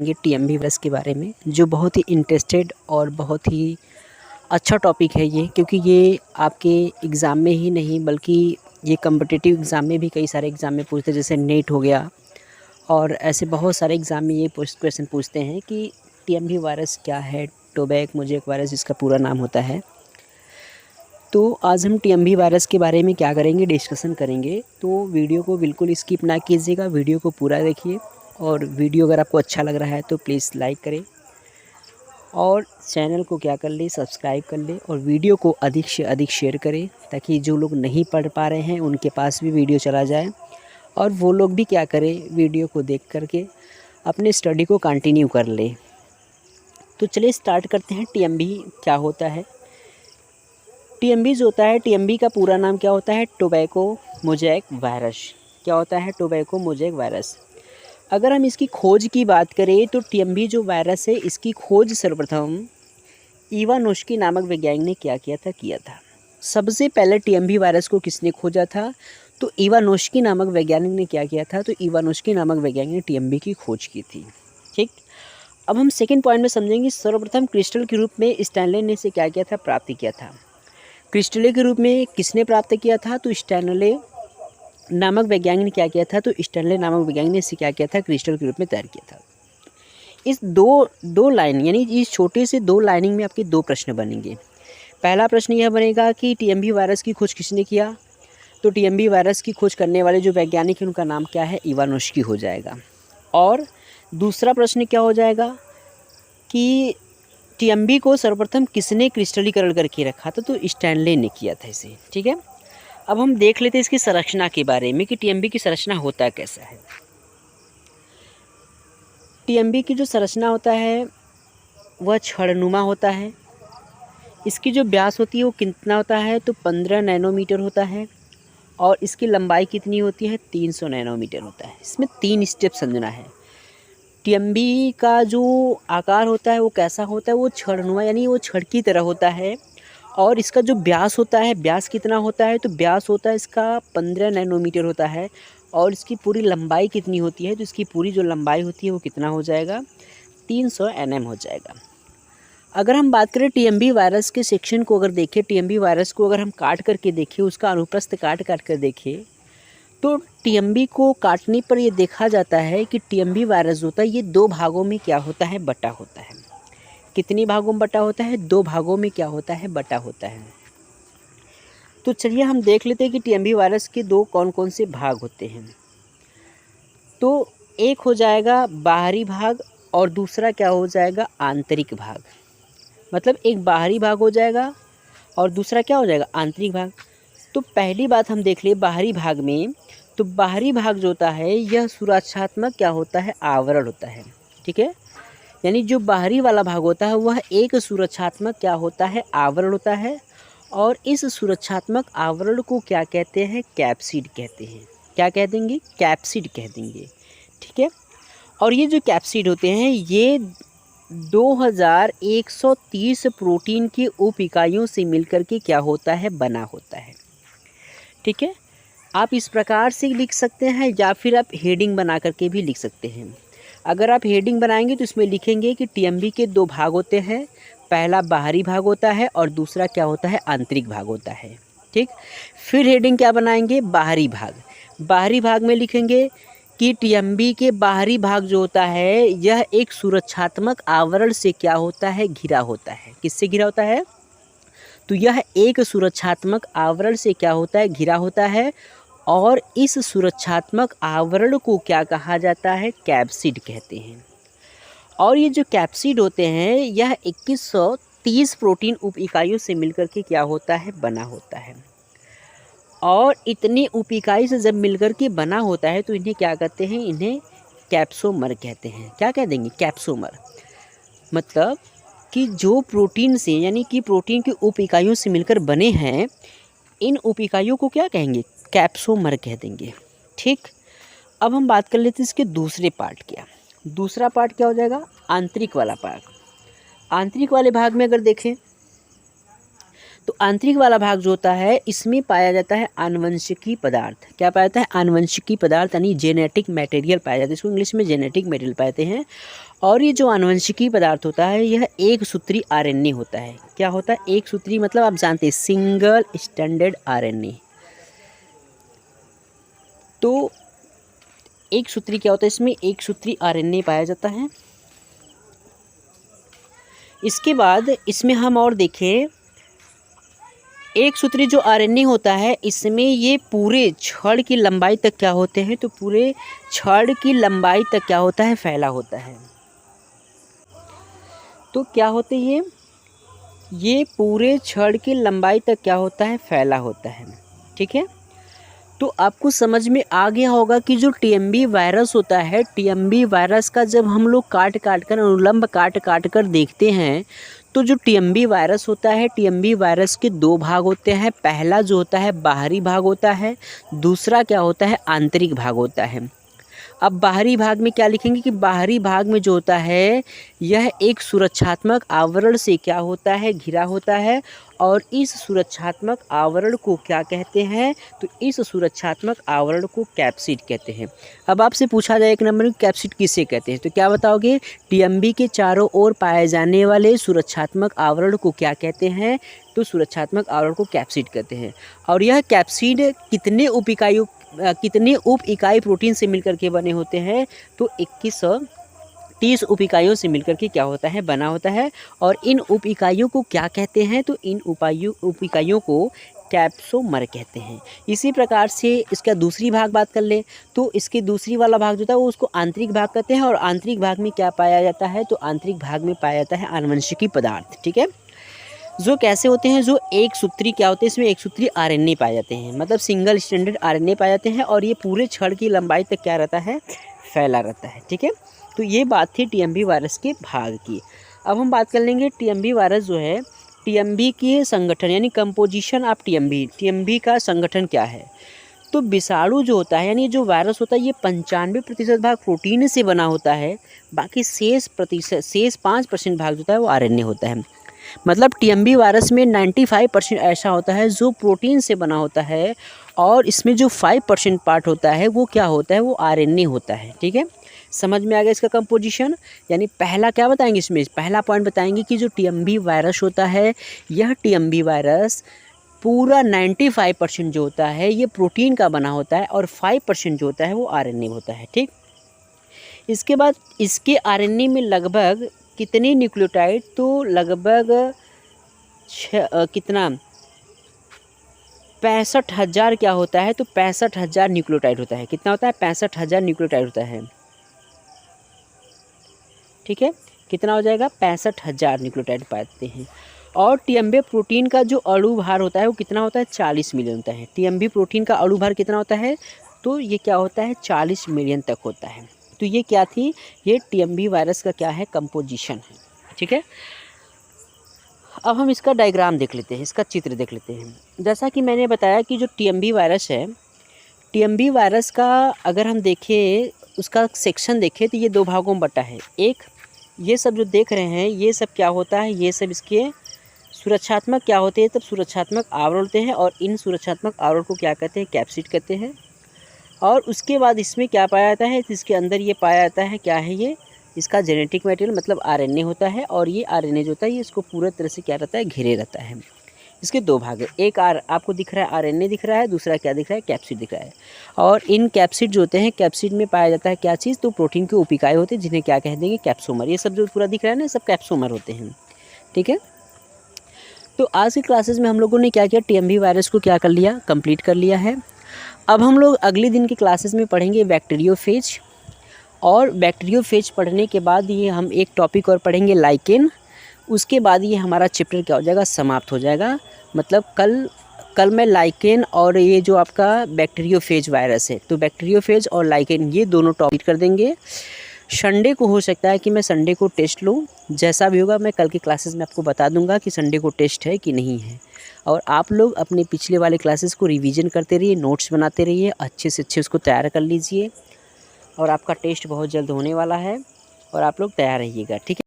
ये TMV virus के बारे में जो बहुत ही इंटरेस्टेड और बहुत ही अच्छा टॉपिक है ये, क्योंकि ये आपके एग्ज़ाम में ही नहीं बल्कि ये कॉम्पिटिटिव एग्ज़ाम में भी कई सारे एग्ज़ाम में पूछते हैं, जैसे नेट हो गया और ऐसे बहुत सारे एग्ज़ाम में ये क्वेश्चन पूछते हैं कि टीएमवी वायरस क्या है, टोबैक मोज़ेक वायरस जिसका पूरा नाम होता है। तो आज हम टीएमवी वायरस के बारे में क्या करेंगे, डिस्कशन करेंगे। तो वीडियो को बिल्कुल स्किप ना कीजिएगा, वीडियो को पूरा देखिए और वीडियो अगर आपको अच्छा लग रहा है तो प्लीज़ लाइक करें और चैनल को क्या कर ले, सब्सक्राइब कर ले और वीडियो को अधिक से अधिक शेयर करें ताकि जो लोग नहीं पढ़ पा रहे हैं उनके पास भी वीडियो चला जाए और वो लोग भी क्या करें, वीडियो को देख करके अपने स्टडी को कंटिन्यू कर ले। तो चलिए स्टार्ट करते हैं। टीएमवी क्या होता है। टीएमवी जो होता है, टीएमवी का पूरा नाम क्या होता है, टोबैको मोज़ेक वायरस। क्या होता है, टोबैको मोज़ेक वायरस। अगर हम इसकी खोज की बात करें तो टीएमवी जो वायरस है इसकी खोज सर्वप्रथम इवानोस्की नामक वैज्ञानिक ने क्या किया था। सबसे पहले टीएमवी वायरस को किसने खोजा था, तो इवानोस्की नामक वैज्ञानिक ने क्या किया था, तो इवानोस्की नामक वैज्ञानिक ने टीएमवी की खोज की थी। ठीक, अब हम सेकेंड पॉइंट में समझेंगे। सर्वप्रथम क्रिस्टल के रूप में स्टैनले ने इसे क्या किया था, प्राप्त किया था। क्रिस्टल के रूप में किसने प्राप्त किया था, तो स्टैनले नामक वैज्ञानिक ने क्या किया था, तो स्टैनले नामक वैज्ञानिक ने इसे क्या किया था, क्रिस्टल के रूप में तैयार किया था। इस दो लाइन यानी इस छोटे से दो लाइनिंग में आपके दो प्रश्न बनेंगे। पहला प्रश्न यह बनेगा कि टीएमवी वायरस की खोज किसने किया, तो टीएमवी वायरस की खोज करने वाले जो वैज्ञानिक हैं उनका नाम क्या है, इवानोस्की हो जाएगा। और दूसरा प्रश्न क्या हो जाएगा कि टीएमवी को सर्वप्रथम किसने क्रिस्टलीकरण करके रखा था, तो स्टैनले ने किया था इसे। ठीक है, अब हम देख लेते हैं इसकी संरचना के बारे में कि टीएमवी की संरचना होता कैसा है। टीएमवी की जो संरचना होता है वह छड़नुमा होता है। इसकी जो व्यास होती है वो कितना होता है, तो 15 नैनोमीटर होता है और इसकी लंबाई कितनी होती है, 300 नैनोमीटर होता है। इसमें 3 स्टेप समझना है। टीएमवी का जो आकार होता है वो कैसा होता है, वो छड़नुमा यानी वो छड़ की तरह होता है। और इसका जो व्यास होता है, व्यास कितना होता है, तो व्यास होता है इसका 15 नैनोमीटर होता है। और इसकी पूरी लंबाई कितनी होती है, तो इसकी पूरी जो लंबाई होती है वो कितना हो जाएगा, 300 nm हो जाएगा। अगर हम बात करें टीएमवी वायरस के सेक्शन को अगर देखें, टीएमवी वायरस को अगर हम काट करके देखें, उसका अनुप्रस्थ काट कर देखें, तो टीएमवी को काटने पर ये देखा जाता है कि टीएमवी वायरस होता है ये दो भागों में क्या होता है, बटा होता है। कितनी भागों में बटा होता है, दो भागों में क्या होता है, बटा होता है। तो चलिए हम देख लेते हैं कि टीएमवी वायरस के दो कौन कौन से भाग होते हैं। तो एक हो जाएगा बाहरी भाग और दूसरा क्या हो जाएगा, आंतरिक भाग। मतलब एक बाहरी भाग हो जाएगा और दूसरा क्या हो जाएगा, आंतरिक भाग। तो पहली बात हम देख ले बाहरी भाग में, तो बाहरी भाग जो होता है यह सुरक्षात्मक क्या होता है, आवरण होता है। ठीक है, यानी जो बाहरी वाला भाग होता है वह एक सुरक्षात्मक क्या होता है, आवरण होता है। और इस सुरक्षात्मक आवरण को क्या कहते हैं, कैप्सिड कहते हैं। क्या कह देंगे, कैप्सिड कह देंगे। ठीक है, और ये जो कैप्सिड होते हैं ये 2130 प्रोटीन की उप इकाइयों से मिलकर के क्या होता है, बना होता है। ठीक है, आप इस प्रकार से लिख सकते हैं या फिर आप हेडिंग बना करके भी लिख सकते हैं। अगर आप हेडिंग बनाएंगे तो इसमें लिखेंगे कि टीएमवी के दो भाग होते हैं, पहला बाहरी भाग होता है और दूसरा क्या होता है, आंतरिक भाग होता है। ठीक, फिर हेडिंग क्या बनाएंगे, बाहरी भाग। बाहरी भाग में लिखेंगे कि टीएमवी के बाहरी भाग जो होता है यह एक सुरक्षात्मक आवरण से क्या होता है, घिरा होता है। किससे घिरा होता है, तो यह एक सुरक्षात्मक आवरण से क्या होता है, घिरा होता है। और इस सुरक्षात्मक आवरण को क्या कहा जाता है, कैप्सिड कहते हैं। और ये जो कैप्सिड होते हैं यह 2130 प्रोटीन उप इकाइयों से मिलकर के क्या होता है, बना होता है। और इतनी उप इकाई से जब मिलकर के बना होता है तो इन्हें क्या कहते हैं, इन्हें कैप्सोमर कहते हैं। क्या कह देंगे, कैप्सोमर। मतलब कि जो प्रोटीन से यानी कि प्रोटीन की उप इकाइयों से मिलकर बने हैं, इन उप इकाइयों को क्या कहेंगे, कैप्सोमर कह देंगे। ठीक, अब हम बात कर लेते हैं इसके दूसरे पार्ट क्या। दूसरा पार्ट क्या हो जाएगा, आंतरिक वाला पार्ट। आंतरिक वाले भाग में अगर देखें तो आंतरिक वाला भाग जो होता है इसमें पाया जाता है आनुवंशिकी पदार्थ। क्या पाया जाता है, आनुवंशिकी पदार्थ यानी जेनेटिक मटेरियल पाया जाता है। इसको इंग्लिश में जेनेटिक मटेरियल पाते हैं। और ये जो आनुवंशिकी पदार्थ होता है यह एक सूत्री आरएनए होता है। क्या होता है? एक सूत्री मतलब आप जानते हैं सिंगल स्ट्रैंडेड आरएनए। तो एक सूत्री क्या होता है? इसमें एक सूत्री आरएनए पाया जाता है। इसके बाद इसमें हम और देखें, एक सूत्री जो आरएनए होता है इसमें ये पूरे छड़ की लंबाई तक क्या होते हैं? तो पूरे छड़ की लंबाई तक क्या होता है? फैला होता है। तो क्या होते हैं ये पूरे छड़ की लंबाई तक क्या होता है? फैला होता है। ठीक है, तो आपको समझ में आ गया होगा कि जो टीएमबी वायरस होता है, टीएमबी वायरस का जब हम लोग काट कर अनुलंब काट कर देखते हैं तो जो टीएमबी वायरस होता है, टीएमबी वायरस के दो भाग होते हैं। पहला जो होता है बाहरी भाग होता है, दूसरा क्या होता है? आंतरिक भाग होता है। अब बाहरी भाग में क्या लिखेंगे कि बाहरी भाग में जो होता है यह एक सुरक्षात्मक आवरण से क्या होता है? घिरा होता है। और इस सुरक्षात्मक आवरण को क्या कहते हैं? तो इस सुरक्षात्मक आवरण को कैप्सिड कहते हैं। अब आपसे पूछा जाए एक नंबर में कैप्सिड किसे कहते हैं, तो क्या बताओगे? टीएमबी के चारों ओर पाए जाने वाले सुरक्षात्मक आवरण को क्या कहते हैं? तो सुरक्षात्मक आवरण को कैप्सिड कहते हैं। और यह कैप्सिड कितने उप इकाई प्रोटीन से मिलकर के बने होते हैं? तो 2130 उप इकाइयों से मिलकर के क्या होता है? बना होता है। और इन उप इकाइयों को क्या कहते हैं? तो इन उप इकाइयों को कैप्सोमर कहते हैं। इसी प्रकार से इसका दूसरी भाग बात कर लें तो इसके दूसरी वाला भाग जो था वो उसको आंतरिक भाग कहते हैं। और आंतरिक भाग में क्या पाया जाता है? तो आंतरिक भाग में पाया जाता है आनुवंशिकी पदार्थ। ठीक है, जो कैसे होते हैं? जो एक सूत्री क्या होते हैं? इसमें एक सूत्री आरएनए पाए जाते हैं, मतलब सिंगल स्ट्रैंडेड आरएनए पाए जाते हैं। और ये पूरे छड़ की लंबाई तक क्या रहता है? फैला रहता है। ठीक है, तो ये बात थी टीएमबी वायरस के भाग की। अब हम बात कर लेंगे टीएमबी वायरस जो है, टीएमबी के संगठन यानी कंपोजिशन ऑफ टीएमबी का संगठन क्या है? तो विषाणु जो होता है यानी जो वायरस होता है ये 95% भाग प्रोटीन से बना होता है। बाकी शेष 5% भाग जो होता है वो आरएनए होता है। मतलब टीएमबी वायरस में 95% ऐसा होता है जो प्रोटीन से बना होता है। और इसमें जो 5% पार्ट होता है वो क्या होता है? वो आरएनए होता है। ठीक है, समझ में आ गया इसका कंपोजिशन। यानी पहला क्या बताएंगे? इसमें पहला पॉइंट बताएंगे कि जो टीएमबी वायरस होता है यह टीएमबी वायरस पूरा 95% जो होता है ये प्रोटीन का बना होता है। और 5% जो होता है वो आरएनए होता है। ठीक, इसके बाद इसके आरएनए में लगभग कितने न्यूक्लियोटाइड? तो लगभग कितना 65,000 क्या होता है? तो 65,000 न्यूक्लियोटाइड होता है। कितना होता है? 65,000 न्यूक्लियोटाइड होता है। ठीक है, कितना हो जाएगा? 65,000 न्यूक्लियोटाइड पाते हैं। और टीएमबी प्रोटीन का जो अणु भार होता है वो कितना होता है? 40 मिलियन होता है। टीएमबी प्रोटीन का अणु भार कितना होता है? तो ये क्या होता है? 40 मिलियन तक होता है। तो ये क्या थी? ये टीएमबी वायरस का क्या है? कंपोजिशन है। ठीक है, अब हम इसका डायग्राम देख लेते हैं, इसका चित्र देख लेते हैं। जैसा कि मैंने बताया कि जो टीएमबी वायरस है, टीएमबी वायरस का अगर हम देखें उसका सेक्शन देखें तो ये दो भागों में बटा है। एक ये सब जो देख रहे हैं ये सब क्या होता है? ये सब इसके सुरक्षात्मक क्या होते हैं? तब सुरक्षात्मक आवरण होते हैं। और इन सुरक्षात्मक आवरण को क्या कहते हैं? कैप्सिड कहते हैं। और उसके बाद इसमें क्या पाया जाता है? इसके अंदर ये पाया जाता है क्या है? ये इसका जेनेटिक मटेरियल मतलब आरएनए होता है। और ये आरएनए जो होता है ये इसको पूरा तरह से क्या रहता है? घेरे रहता है। इसके दो भाग है, एक आपको दिख रहा है आरएनए दिख रहा है, दूसरा क्या दिख रहा है? कैप्सिड दिख रहा है। और इन कैप्सिड जो होते हैं, कैप्सिड में पाया जाता है क्या चीज़? तो प्रोटीन के उप इकाई होते हैं जिन्हें क्या कह देंगे? कैप्सोमर। ये सब जो पूरा दिख रहा है ना सब कैप्सोमर होते हैं। ठीक है, तो आज की क्लासेस में हम लोगों ने क्या किया? टीएमबी वायरस को क्या कर लिया? कंप्लीट कर लिया है। अब हम लोग अगले दिन की क्लासेस में पढ़ेंगे बैक्टीरियोफेज। और बैक्टीरियोफेज पढ़ने के बाद ये हम एक टॉपिक और पढ़ेंगे लाइकेन। उसके बाद ये हमारा चैप्टर क्या हो जाएगा? समाप्त हो जाएगा। मतलब कल मैं लाइकेन और ये जो आपका बैक्टीरियोफेज वायरस है तो बैक्टीरियोफेज और लाइकेन ये दोनों टॉपिक कर देंगे। संडे को हो सकता है कि मैं संडे को टेस्ट लूँ, जैसा भी होगा मैं कल की क्लासेस में आपको बता दूंगा कि संडे को टेस्ट है कि नहीं है। और आप लोग अपने पिछले वाले क्लासेस को रिवीजन करते रहिए, नोट्स बनाते रहिए, अच्छे से अच्छे उसको तैयार कर लीजिए। और आपका टेस्ट बहुत जल्द होने वाला है और आप लोग तैयार रहिएगा। ठीक है।